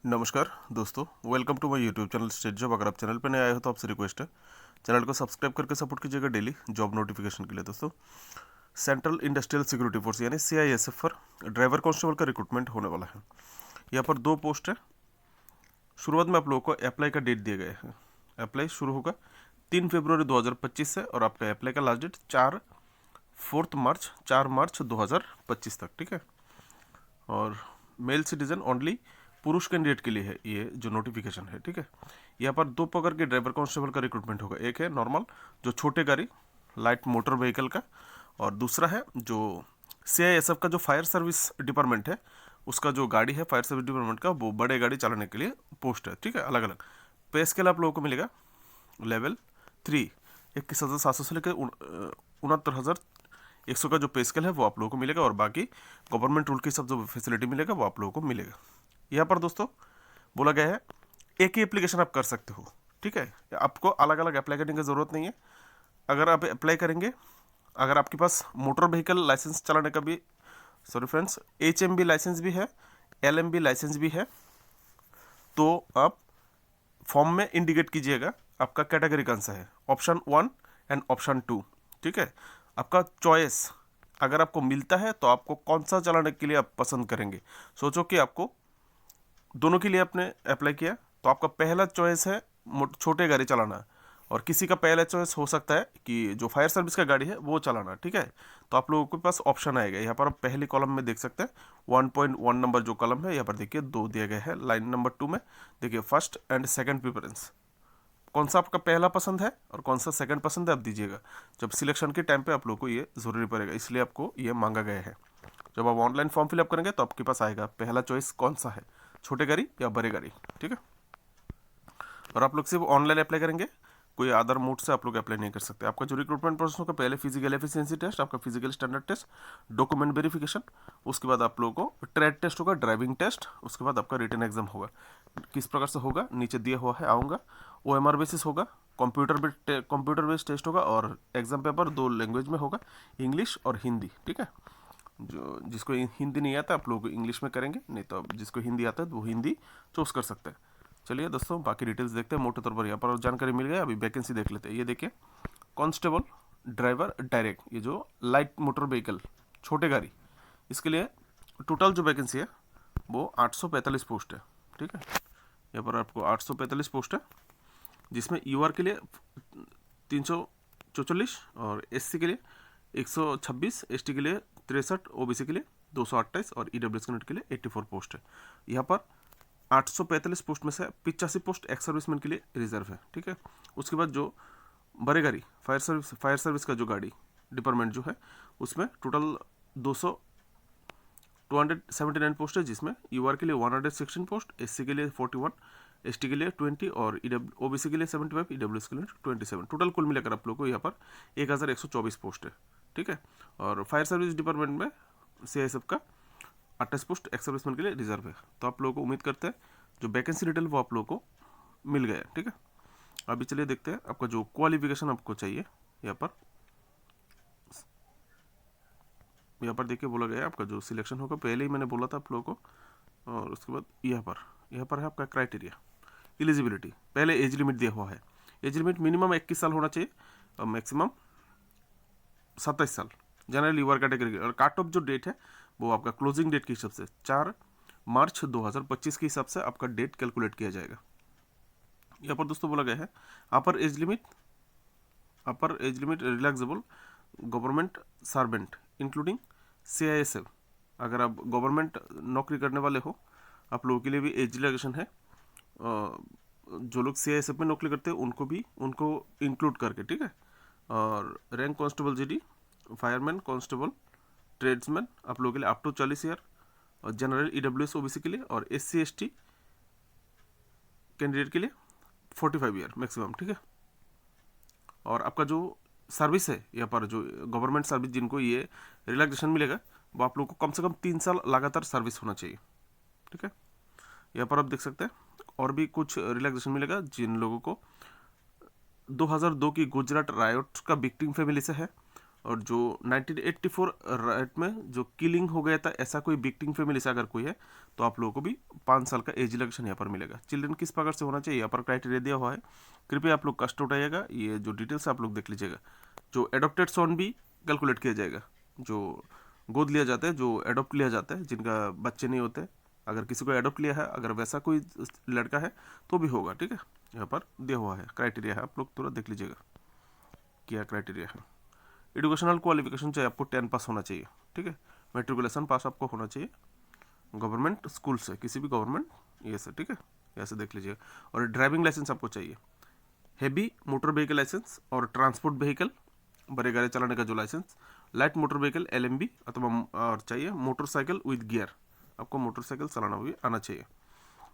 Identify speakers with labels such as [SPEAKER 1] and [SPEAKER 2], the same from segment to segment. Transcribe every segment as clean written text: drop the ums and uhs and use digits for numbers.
[SPEAKER 1] नमस्कार दोस्तों, welcome to my YouTube channel state job. अगर आप चैनल पर नए आए हो तो आपसे रिक्वेस्ट है चैनल को सब्सक्राइब करके सपोर्ट कीजिएगा डेली जॉब नोटिफिकेशन के लिए। दोस्तों, सेंट्रल इंडस्ट्रियल सिक्योरिटी फोर्स यानी CISF पर ड्राइवर कांस्टेबल का रिक्रूटमेंट होने वाला है। यहाँ पर 2 पोस्ट है। शुरुआत में आप लोगों को अप्लाई का डेट दिए गए हैं। अप्लाई शुरू होगा 3 फरवरी 2025 से और आपका अप्लाई का लास्ट डेट 4 मार्च 2025 तक। ठीक है, और मेल सिटीजन ओनली पुरुष कैंडिडेट के लिए है ये जो नोटिफिकेशन है। ठीक है, यहाँ पर 2 प्रकार के ड्राइवर कांस्टेबल का रिक्रूटमेंट होगा। एक है नॉर्मल जो छोटे गाड़ी लाइट मोटर व्हीकल का, और दूसरा है जो CISF का जो फायर सर्विस डिपार्टमेंट है उसका जो गाड़ी है फायर सर्विस डिपार्टमेंट का, वो बड़े गाड़ी चलाने के लिए पोस्ट है। ठीक है, अलग अलग पे स्केल आप लोगों को मिलेगा। लेवल 3 21,700 से लेकर 69,100 का जो पे स्केल है वो आप लोगों को मिलेगा, और बाकी गवर्नमेंट रूल के सब जो फैसिलिटी मिलेगा वो आप लोगों को मिलेगा। यहाँ पर दोस्तों बोला गया है एक ही एप्लीकेशन आप कर सकते हो। ठीक है, आपको अलग अलग अप्लाई करने की ज़रूरत नहीं है। अगर आप अप्लाई करेंगे, अगर आपके पास मोटर व्हीकल लाइसेंस चलाने का भी HMB लाइसेंस भी है, LMB लाइसेंस भी है, तो आप फॉर्म में इंडिकेट कीजिएगा आपका कैटेगरी कौन सा है, ऑप्शन 1 एंड ऑप्शन 2। ठीक है, आपका चॉइस अगर आपको मिलता है तो आपको कौन सा चलाने के लिए आप पसंद करेंगे। सोचो कि आपको दोनों के लिए आपने अप्लाई किया तो आपका पहला चॉइस है छोटे गाड़ी चलाना, और किसी का पहला चॉइस हो सकता है कि जो फायर सर्विस का गाड़ी है वो चलाना। ठीक है, तो आप लोगों के पास ऑप्शन आएगा। यहाँ पर आप पहले कॉलम में देख सकते हैं 1.1 नंबर जो कॉलम है यहाँ पर देखिए 2 दिया गया है। लाइन नंबर 2 में देखिए फर्स्ट एंड सेकंड प्रेफरेंस, कौन सा आपका पहला पसंद है और कौन सा सेकंड पसंद है आप दीजिएगा। जब सिलेक्शन के टाइम पे आप लोगों को ये ज़रूरी पड़ेगा, इसलिए आपको ये मांगा गया है। जब आप ऑनलाइन फॉर्म फिलअप करेंगे तो आपके पास आएगा पहला चॉइस कौन सा है, छोटे गाड़ी या बड़े गाड़ी। ठीक है, और आप लोग सिर्फ ऑनलाइन अप्लाई करेंगे, कोई अदर मोड से आप लोग अप्लाई नहीं कर सकते। आपका जो रिक्रूटमेंट प्रोसेस होगा, पहले फिजिकल एफिशिएंसी टेस्ट, आपका physical standard test, document verification, उसके बाद आप लोगों को ट्रेड टेस्ट होगा, ड्राइविंग टेस्ट, उसके बाद आपका रिटन एग्जाम होगा। किस प्रकार से होगा नीचे दिया हुआ है, आऊँगा। OMR बेसिस होगा, कंप्यूटर बेस्ड टेस्ट होगा, और एग्जाम पेपर 2 लैंग्वेज में होगा, इंग्लिश और हिंदी। ठीक है, जो जिसको हिंदी नहीं आता आप लोग इंग्लिश में करेंगे, नहीं तो जिसको हिंदी आता है तो वो हिंदी चूज कर सकते हैं। चलिए दोस्तों, बाकी डिटेल्स देखते हैं। मोटे तौर पर यहाँ पर जानकारी मिल गया। अभी वैकेंसी देख लेते हैं। ये देखिए कांस्टेबल ड्राइवर डायरेक्ट, ये जो लाइट मोटर व्हीकल छोटे गाड़ी, इसके लिए टोटल जो वैकेंसी है वो 845 पोस्ट है। ठीक है, यहाँ पर आपको 845 पोस्ट है, जिसमें UR के लिए 344 और SC के लिए 126, ST के लिए 63, OBC के लिए 228 और EWS कैंडिडेट के लिए 84 पोस्ट है। यहाँ पर 845 पोस्ट में से 85 पोस्ट एक्स सर्विसमैन के लिए रिजर्व है। ठीक है, उसके बाद जो बड़े गाड़ी फायर सर्विस का जो गाड़ी डिपार्टमेंट जो है उसमें टोटल 279 पोस्ट है, जिसमें UR के लिए 116 पोस्ट, SC के लिए 41, ST के लिए 20 और OBC के लिए 75, EWS के लिए 27। टोटल कुल मिलाकर आप लोग को यहाँ पर 1124 पोस्ट है। ठीक है, और फायर सर्विस डिपार्टमेंट में CISF का 28 पोस्ट एक्स सर्विसमैन के लिए रिजर्व है। तो आप लोगों को उम्मीद करते हैं जो वैकेंसी डिटेल वो आप लोगों को मिल गया। ठीक है, अभी चलिए देखते हैं आपका जो क्वालिफिकेशन आपको चाहिए। यहाँ पर देखिए बोला गया है आपका जो सिलेक्शन होगा, पहले ही मैंने बोला था आप लोगों को। और उसके बाद यहाँ पर है आपका क्राइटेरिया एलिजिबिलिटी। पहले एज लिमिट दिया हुआ है। एज लिमिट मिनिमम 21 साल होना चाहिए और मैक्सिमम 27 साल जनरल यूआर कैटेगरी। और काट ऑफ जो डेट है वो आपका क्लोजिंग डेट के हिसाब से 4 मार्च 2025 के हिसाब से आपका डेट कैलकुलेट किया जाएगा। यहाँ पर दोस्तों बोला गया है अपर age limit relaxable government servant including CISF। अगर आप गवर्नमेंट नौकरी करने वाले हो आप लोगों के लिए भी एज रिलैक्सेशन है। जो लोग CISF में नौकरी करते हैं उनको इंक्लूड करके। ठीक है, और rank constable GD, fireman, constable, tradesman आप लोगों के लिए अप टू 40 ईयर, और जनरल EWS OBC के लिए, और SC ST कैंडिडेट के लिए 45 ईयर मैक्सिमम। ठीक है, और आपका जो सर्विस है यहाँ पर जो गवर्नमेंट सर्विस जिनको ये रिलैक्सेशन मिलेगा वो आप लोगों को कम से कम 3 साल लगातार सर्विस होना चाहिए। ठीक है, यहाँ पर आप देख सकते हैं और भी कुछ रिलैक्सेशन मिलेगा जिन लोगों को 2002 की गुजरात रायोट का विक्टिम फैमिली से है, और जो 1984 राइट में जो किलिंग हो गया था, ऐसा कोई विक्टिम फैमिली से अगर कोई है तो आप लोगों को भी 5 साल का एज रिलैक्सेशन यहाँ पर मिलेगा। चिल्ड्रन किस प्रकार से होना चाहिए, यहाँ पर क्राइटेरिया दिया हुआ है, कृपया आप लोग कष्ट उठाइएगा, ये जो डिटेल्स आप लोग देख लीजिएगा। जो एडॉप्टेड सन भी कैलकुलेट किया जाएगा, जो गोद लिया जाता है, जो एडॉप्ट लिया जाता है, जिनका बच्चे नहीं होते, अगर किसी को एडॉप्ट लिया है, अगर वैसा कोई लड़का है तो भी होगा, ठीक है। यहाँ पर दिया हुआ है, क्राइटेरिया है, आप लोग तुरंत देख लीजिएगा क्या क्राइटेरिया है। एजुकेशनल क्वालिफिकेशन चाहिए आपको 10 पास होना चाहिए, ठीक है। मेट्रिकुलेशन पास आपको होना चाहिए गवर्नमेंट स्कूल से, किसी भी गवर्नमेंट ये से, ठीक है, ऐसे देख लीजिएगा। और ड्राइविंग लाइसेंस आपको चाहिए, हेवी मोटर व्हीकल लाइसेंस और ट्रांसपोर्ट व्हीकल, बड़े गाड़ी चलाने का जो licence, light motor vehicle LMB अथवा और चाहिए मोटरसाइकिल विद गियर, आपको मोटरसाइकिल चलाना भी आना चाहिए।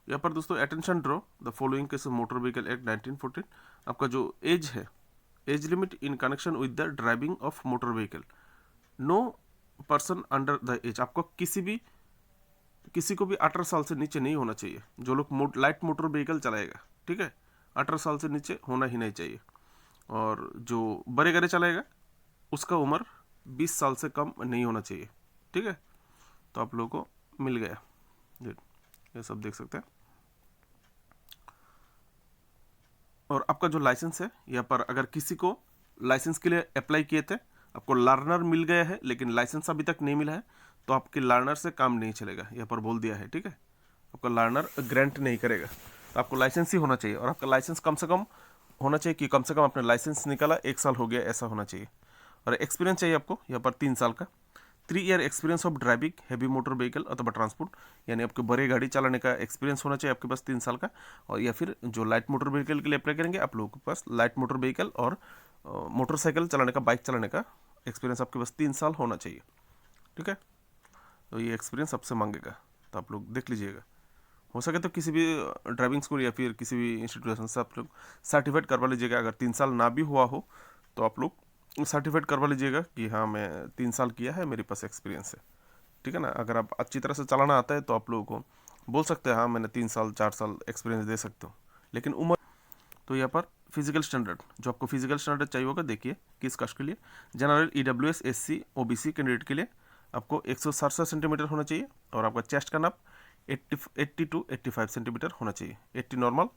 [SPEAKER 1] यहाँ पर दोस्तों attention draw the following case motor vehicle act 1914, आपका जो एज है, age limit in connection with the driving of motor vehicle, no person under the age, आपको किसी को भी 18 साल से नीचे नहीं होना चाहिए, जो लोग लाइट मोटर व्हीकल चलाएगा, ठीक है, 18 साल से नीचे होना ही नहीं चाहिए। और जो बड़े गाड़ी चलाएगा उसका उम्र 20 साल से कम नहीं होना चाहिए, ठीक है। तो आप लोगों को मिल गया, ये सब देख सकते हैं। और आपका जो लाइसेंस है, यहाँ पर अगर किसी को लाइसेंस के लिए अप्लाई किए थे, आपको लर्नर मिल गया है लेकिन लाइसेंस अभी तक नहीं मिला है, तो आपके लर्नर से काम नहीं चलेगा, यहाँ पर बोल दिया है, ठीक है। आपका लर्नर ग्रांट नहीं करेगा, तो आपको लाइसेंस ही होना चाहिए। और आपका लाइसेंस कम से कम होना चाहिए कि कम से कम आपने लाइसेंस निकाला 1 साल हो गया, ऐसा होना चाहिए। और एक्सपीरियंस चाहिए आपको यहाँ पर 3 साल का, 3 year experience of driving heavy motor vehicle अथवा ट्रांसपोर्ट, यानी आपके बड़े गाड़ी चलाने का एक्सपीरियंस होना चाहिए आपके पास 3 साल का। और या फिर जो लाइट मोटर व्हीकल के लिए अप्लाई करेंगे, आप लोगों के पास लाइट मोटर व्हीकल और मोटरसाइकिल चलाने का, बाइक चलाने का एक्सपीरियंस आपके पास 3 साल होना चाहिए, ठीक है। तो ये एक्सपीरियंस आपसे मांगेगा, तो आप लोग देख लीजिएगा। हो सके तो किसी भी ड्राइविंग स्कूल या फिर किसी भी इंस्टीट्यूशन से आप लोग सर्टिफाइड करवा लीजिएगा। अगर 3 साल ना भी हुआ हो तो आप लोग सर्टिफाइड करवा लीजिएगा कि हाँ मैं 3 साल किया है, मेरे पास एक्सपीरियंस है, ठीक है ना। अगर आप अच्छी तरह से चलाना आता है तो आप लोगों को बोल सकते हैं हाँ मैंने 3 साल 4 साल एक्सपीरियंस दे सकते हो, लेकिन उम्र। तो यहाँ पर फिजिकल स्टैंडर्ड, जो आपको फिजिकल स्टैंडर्ड चाहिए होगा, देखिए किस कास्ट के लिए, general EWS SC OBC candidate के लिए आपको 167 सेंटीमीटर होना चाहिए। और आपका चेस्ट का नाप 80 टू 85 सेंटीमीटर होना चाहिए, 80 नॉर्मल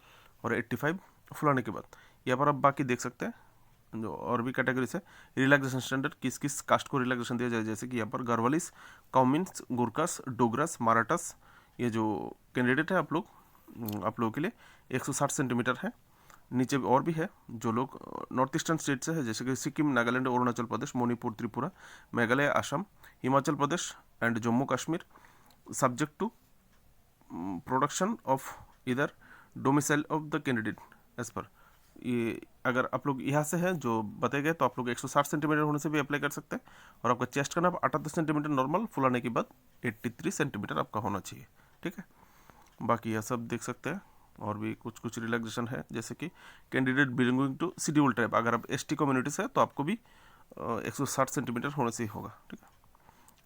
[SPEAKER 1] और 85 फुलाने के बाद। यहाँ पर आप बाकी देख सकते हैं जो और भी कैटेगरीज है। रिलैक्सेशन स्टैंडर्ड, किस किस कास्ट को रिलैक्सेशन दिया जाए, जैसे कि यहाँ पर गरवालिस, कॉमिन्स, गुरकास, डोगरास, मराठास, ये जो कैंडिडेट है आप लोगों के लिए 160 सेंटीमीटर है। नीचे और भी है जो लोग नॉर्थ ईस्टर्न स्टेट से है, जैसे कि Sikkim, Nagaland, Arunachal Pradesh, Manipur, Tripura, Meghalaya, Assam, Himachal Pradesh and Jammu Kashmir, subject to production of either domicile of the candidate as per. ये अगर आप लोग यहाँ से हैं जो बताए गए, तो आप लोग 160 सेंटीमीटर होने से भी अप्लाई कर सकते हैं। और आपका चेस्ट का नाप 78 सेंटीमीटर नॉर्मल, फुलाने के बाद 83 सेंटीमीटर आपका होना चाहिए, ठीक है। बाकी यह सब देख सकते हैं। और भी कुछ रिलैक्सेशन है, जैसे कि candidate belonging to schedule tribe, अगर आप ST कम्युनिटी से है तो आपको भी 160 सेंटीमीटर होने से ही होगा, ठीक है।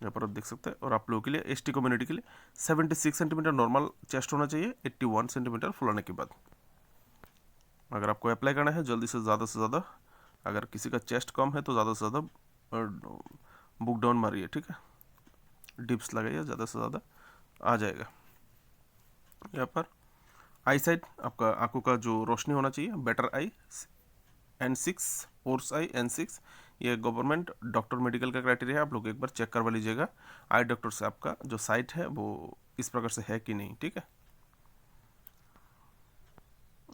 [SPEAKER 1] यहाँ पर आप देख सकते हैं। और आप लोगों के लिए ST कम्युनिटी के लिए 76 सेंटीमीटर नॉर्मल चेस्ट होना चाहिए, 81 सेंटीमीटर फुलाने के बाद। अगर आपको अप्लाई करना है जल्दी से ज़्यादा, अगर किसी का चेस्ट कम है तो ज़्यादा से ज़्यादा बुक डाउन मारिए, ठीक है, डिप्स लगाइए, ज़्यादा से ज़्यादा आ जाएगा। यहाँ पर आई साइड, आपका आंखों का जो रोशनी होना चाहिए, better I N6, ores I N6, ये गवर्नमेंट डॉक्टर मेडिकल का क्राइटेरिया है, आप लोग एक बार चेक करवा लीजिएगा आई डॉक्टर से, आपका जो साइट है वो इस प्रकार से है कि नहीं, ठीक है।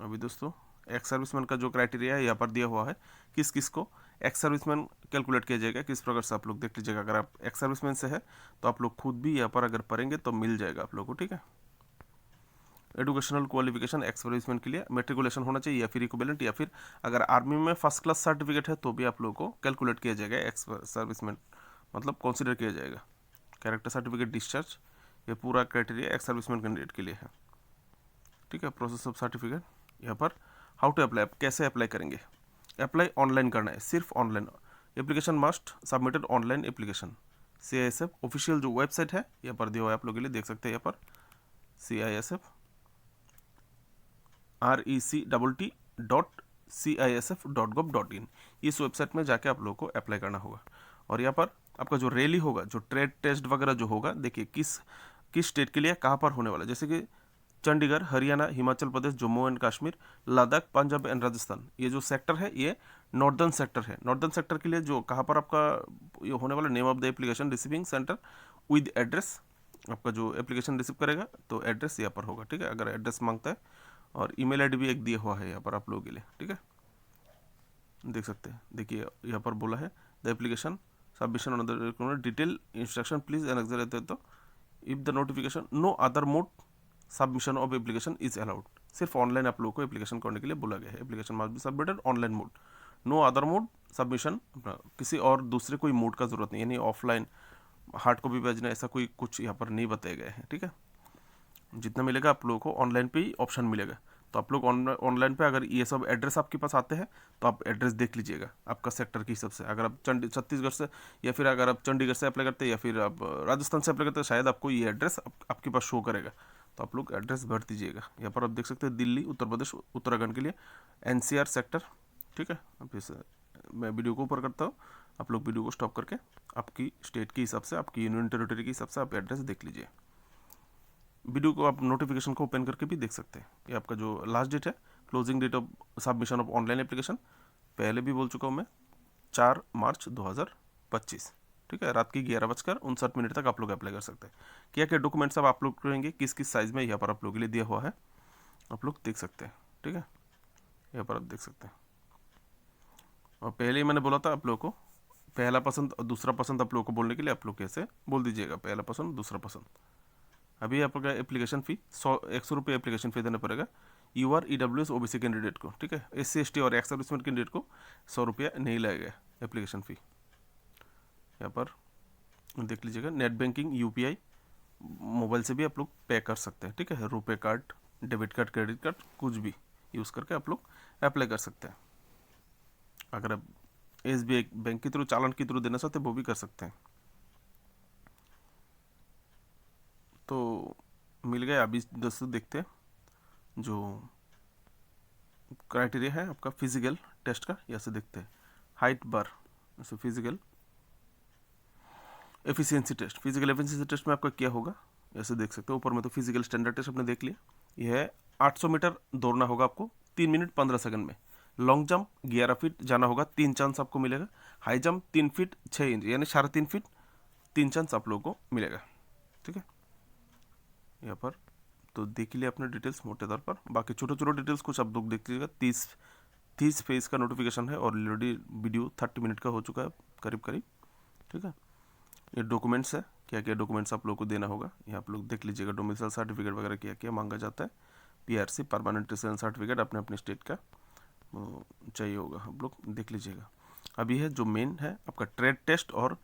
[SPEAKER 1] अभी दोस्तों एक्स सर्विसमैन का जो क्राइटेरिया है यहाँ पर दिया हुआ है, किस किस को एक्स सर्विसमैन कैलकुलेट किया जाएगा, किस प्रकार से आप लोग देख लीजिएगा। अगर आप एक्स सर्विसमैन से है तो आप लोग खुद भी यहाँ पर अगर पढ़ेंगे तो मिल जाएगा आप लोग को, ठीक है। एजुकेशनल क्वालिफिकेशन एक्स सर्विसमैन के लिए मेट्रिकुलेशन होना चाहिए या फिर इक्विवेलेंट, या फिर अगर आर्मी में फर्स्ट क्लास सर्टिफिकेट है तो भी आप लोगों को कैलकुलेट किया जाएगा, एक्स सर्विसमैन मतलब कंसीडर किया जाएगा। कैरेक्टर सर्टिफिकेट, डिस्चार्ज, ये पूरा क्राइटेरिया एक्स सर्विसमैन कैंडिडेट के लिए है, ठीक है। प्रोसेस ऑफ सर्टिफिकेट, यहाँ पर हाउ टू अप्लाई, कैसे अप्लाई करेंगे। अप्लाई ऑनलाइन करना है, सिर्फ online application must submitted online application. CISF official जो वेबसाइट है यहाँ पर दिया हुआ है, आप लोग के लिए देख सकते हैं यहाँ पर CISF RECTT.CISF.gov.in, इस वेबसाइट में जाके आप लोगों को अप्लाई करना होगा। और यहाँ पर आपका जो रैली होगा, जो ट्रेड टेस्ट वगैरह जो होगा, देखिए किस स्टेट के लिए कहाँ पर होने वाला है। जैसे कि चंडीगढ़, हरियाणा, हिमाचल प्रदेश, जम्मू एंड कश्मीर, लद्दाख, पंजाब एंड राजस्थान, ये जो सेक्टर है ये नॉर्दर्न सेक्टर है। नॉर्दर्न सेक्टर के लिए जो कहाँ पर आपका ये होने वाला, name of the application receiving centre with address, आपका जो एप्लीकेशन रिसीव करेगा तो एड्रेस यहाँ पर होगा, ठीक है, अगर एड्रेस मांगता है। और ईमेल आईडी भी एक दिया हुआ है यहाँ पर आप लोगों के लिए, ठीक है, देख सकते हैं। देखिए यहाँ पर बोला है the application submission on the detail instruction please annex रहते हैं, तो if the notification no other mode submission of application is allowed, सिर्फ ऑनलाइन आप लोगों को एप्लीकेशन करने के लिए बोला गया है। Application must be submitted online mode, no other mode submission, किसी और दूसरे कोई मोड का जरूरत नहीं, यानी ऑफलाइन हार्ड कॉपी भेजना ऐसा कोई कुछ यहाँ पर नहीं बताया गया है, ठीक है। जितना मिलेगा आप लोगों को ऑनलाइन पे ही ऑप्शन मिलेगा। तो आप लोग ऑनलाइन पे अगर ये सब एड्रेस आपके पास आते हैं तो आप एड्रेस देख लीजिएगा आपका सेक्टर के हिसाब से। अगर आप छत्तीसगढ़ से या फिर अगर आप चंडीगढ़ से अप्लाई करते हैं या फिर आप राजस्थान से अप्लाई करते हैं, शायद आपको ये एड्रेस आपके पास शो करेगा, तो आप लोग एड्रेस भर दीजिएगा। यहाँ पर आप देख सकते हैं दिल्ली, उत्तर प्रदेश, उत्तराखंड के लिए NCR सेक्टर, ठीक है। अब इस मैं वीडियो को ऊपर करता हूँ, आप लोग वीडियो को स्टॉप करके आपकी स्टेट के हिसाब से, आपकी यूनियन टेरिटरी के हिसाब से आप एड्रेस देख लीजिए। वीडियो को आप नोटिफिकेशन को ओपन करके भी देख सकते हैं। ये आपका जो लास्ट डेट है, closing date of submission of online application, पहले भी बोल चुका हूँ मैं, 4 मार्च 2025, ठीक है। रात की 11:59 तक आप लोग अप्लाई कर सकते हैं। क्या क्या डॉक्यूमेंट्स अब आप लोग करेंगे, किस किस साइज़ में, यहाँ पर आप लोग के लिए दिया हुआ है, आप लोग देख सकते हैं, ठीक है। यहाँ पर आप देख सकते हैं। और पहले ही मैंने बोला था आप लोगों को, पहला पसंद और दूसरा पसंद आप लोगों को बोलने के लिए आप लोग कैसे बोल दीजिएगा, पहला पसंद दूसरा पसंद। अभी आपका एप्लीकेशन फ़ी 100 रुपये एप्लीकेशन फ़ी देना पड़ेगा UR EWS OBC कैंडिडेट को, ठीक है। SC ST और एक्स सर्विसमैन कैंडिडेट को 100 रुपया नहीं लगेगा एप्लीकेशन फ़ी। यहाँ पर देख लीजिएगा, नेट बैंकिंग, UPI, मोबाइल से भी आप लोग पे कर सकते हैं, ठीक है। RuPay card, debit card, credit card, कुछ भी यूज़ करके आप लोग अप्लाई कर सकते हैं। अगर आप SBI बैंक के थ्रू, चालान के थ्रू देना चाहते हैं वो भी कर सकते हैं। तो मिल गया। अभी दोस्तों देखते हैं जो क्राइटेरिया है आपका फिजिकल टेस्ट का, यहाँ से देखते हैं। हाइट बार, जैसे physical efficiency test, physical efficiency test में आपका क्या होगा, ऐसे देख सकते हो ऊपर में। तो फिजिकल स्टैंडर्ड टेस्ट आपने देख लिया, यह है 800 मीटर दौड़ना होगा आपको 3 मिनट 15 सेकंड में। लॉन्ग जंप 11 फीट जाना होगा, 3 चांस आपको मिलेगा। हाई जंप 3 फीट 6 इंच, यानी 3.5 फीट 3 चांस आप लोगों को मिलेगा, ठीक है। यहाँ पर तो देख लिया अपने डिटेल्स मोटे तौर पर, बाकी छोटे छोटे डिटेल्स कुछ आप लोग देख लीजिएगा। 30 पेज का नोटिफिकेशन है और ऑलरेडी वीडियो 30 मिनट का हो चुका है करीब करीब, ठीक है। ये डॉक्यूमेंट्स है, क्या क्या डॉक्यूमेंट्स आप लोग को देना होगा, ये आप लोग देख लीजिएगा। डोमिसाइल सर्टिफिकेट वगैरह क्या क्या मांगा जाता है, PRC परमानेंट रेसिडेंस सर्टिफिकेट अपने अपने स्टेट का चाहिए होगा, आप लोग देख लीजिएगा। अभी है जो मेन है आपका ट्रेड टेस्ट और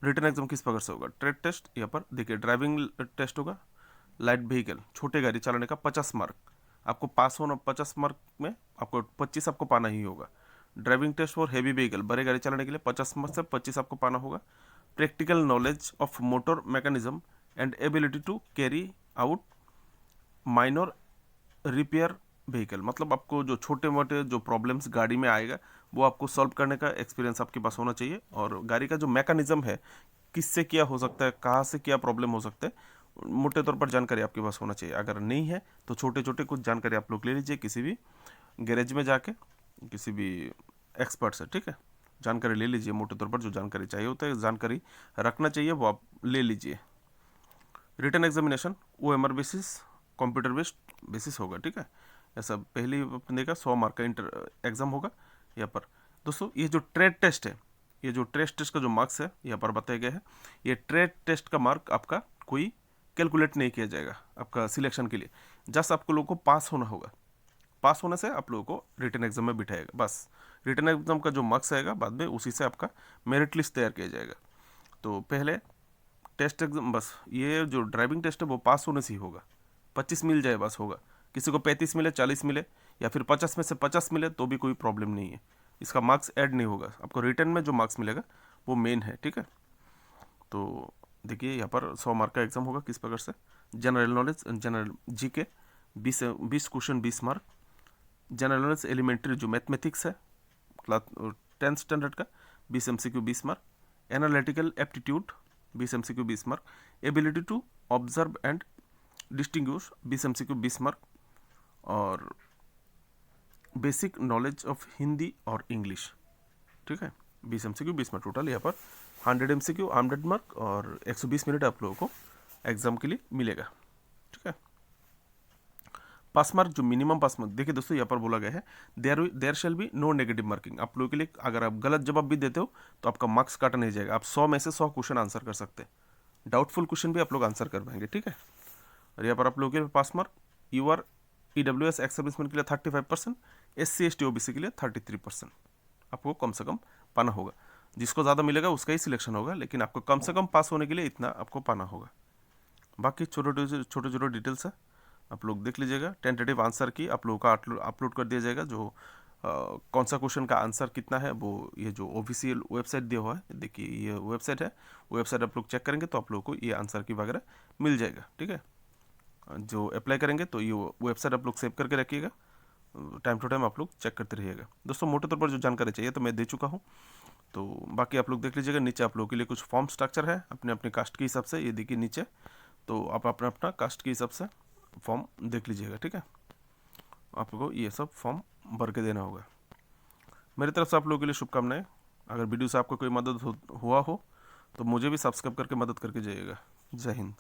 [SPEAKER 1] रिटन एग्जाम किस प्रकार से होगा। ट्रेड टेस्ट यहाँ पर देखिए, ड्राइविंग टेस्ट होगा, लाइट व्हीकल छोटे गाड़ी चलाने का 50 मार्क आपको पास होना, 50 मार्क में आपको 25 आपको पाना ही होगा। Driving test for heavy vehicle, बड़े गाड़ी चलाने के लिए 50 मार्क से 25 आपको पाना होगा। Practical knowledge of motor mechanism and ability to carry out minor repair vehicle, मतलब आपको जो छोटे मोटे जो प्रॉब्लम्स गाड़ी में आएगा वो आपको सॉल्व करने का एक्सपीरियंस आपके पास होना चाहिए। और गाड़ी का जो मैकेनिज्म है, किससे क्या हो सकता है, कहाँ से क्या प्रॉब्लम हो सकता है, मोटे तौर पर जानकारी आपके पास होना चाहिए। अगर नहीं है तो छोटे छोटे कुछ जानकारी आप लोग ले लीजिए किसी भी गैरेज में जाके, किसी भी एक्सपर्ट से, ठीक है। जानकारी ले लीजिए, मोटे तौर पर जो जानकारी चाहिए होता है, जानकारी रखना चाहिए वो आप ले लीजिए। Written examination OMR basis, computer based basis होगा, ठीक है। ऐसा पहले आपने देखा 100 मार्क का इंटर एग्जाम होगा। यहाँ पर दोस्तों ये जो ट्रेड टेस्ट है, ये जो ट्रेड टेस्ट का जो मार्क्स है यहाँ पर बताया गया है, ये ट्रेड टेस्ट का मार्क आपका कोई कैलकुलेट नहीं किया जाएगा आपका सिलेक्शन के लिए। जस्ट आपको लोगों को पास होना होगा, पास होने से आप लोगों को रिटन एग्जाम में बिठाएगा, बस। रिटन एग्जाम का जो मार्क्स आएगा बाद में उसी से आपका मेरिट लिस्ट तैयार किया जाएगा। तो पहले टेस्ट एग्जाम, बस ये जो ड्राइविंग टेस्ट है वो पास होने से ही होगा, 25 मिल जाए बस होगा। किसी को 35 मिले, 40 मिले या फिर 50 में से 50 मिले तो भी कोई प्रॉब्लम नहीं है, इसका मार्क्स ऐड नहीं होगा। आपको रिटन में जो मार्क्स मिलेगा वो मेन है, ठीक है। तो देखिए यहाँ पर 100 मार्क का एग्जाम होगा किस प्रकार से। General knowledge, general GK 20 question 20 mark. General knowledge elementary जो मैथमेटिक्स है क्लास 10th स्टैंडर्ड का 20 MCQ 20 mark. Analytical aptitude 20 MCQ 20 mark, ability to observe and distinguish 20 MCQ 20 mark, और बेसिक नॉलेज ऑफ हिंदी और इंग्लिश, ठीक है, 20 MCQ 20 मार्क टोटल। यहाँ पर 100 MCQ 100 mark और 120 मिनट आप लोगों को एग्जाम के लिए मिलेगा, ठीक है। पास मार्क जो मिनिमम पास मार्क, देखिए दोस्तों यहाँ पर बोला गया है there shall be no negative marking. आप लोगों के लिए अगर आप गलत जवाब भी देते हो तो आपका मार्क्स काटा नहीं जाएगा, आप 100 में से 100 क्वेश्चन आंसर कर सकते हैं, डाउटफुल क्वेश्चन भी आप लोग आंसर कर पाएंगे, ठीक है। और यहाँ पर आप लोगों के पास mark UR EWS ex serviceman के लिए 35%, SC ST OBC के लिए 33% आपको कम से कम पाना होगा। जिसको ज़्यादा मिलेगा उसका ही सिलेक्शन होगा, लेकिन आपको कम से कम पास होने के लिए इतना आपको पाना होगा। बाकी छोटे छोटे डिटेल्स है, आप लोग देख लीजिएगा। टेंटेटिव आंसर की आप लोगों का अपलोड कर दिया जाएगा, जो कौन सा क्वेश्चन का आंसर कितना है वो ये जो ऑफिशियल वेबसाइट दिया हुआ है, देखिए ये वेबसाइट है, वेबसाइट आप लोग चेक करेंगे तो आप लोगों को ये आंसर की वगैरह मिल जाएगा, ठीक है। जो अप्लाई करेंगे तो ये वेबसाइट आप लोग सेव करके रखिएगा, टाइम टू टाइम आप लोग चेक करते रहिएगा। दोस्तों मोटे तौर पर जो जानकारी चाहिए तो मैं दे चुका हूँ, तो बाकी आप लोग देख लीजिएगा। नीचे आप लोगों के लिए कुछ फॉर्म स्ट्रक्चर है अपने अपने कास्ट के हिसाब से, ये देखिए नीचे, तो आप अपना अपना कास्ट के हिसाब से फॉर्म देख लीजिएगा, ठीक है। आपको ये सब फॉर्म भर के देना होगा। मेरी तरफ से आप लोगों के लिए शुभकामनाएं। अगर वीडियो से आपको कोई मदद हुआ हो तो मुझे भी सब्सक्राइब करके मदद करके जाइएगा। जय हिंद।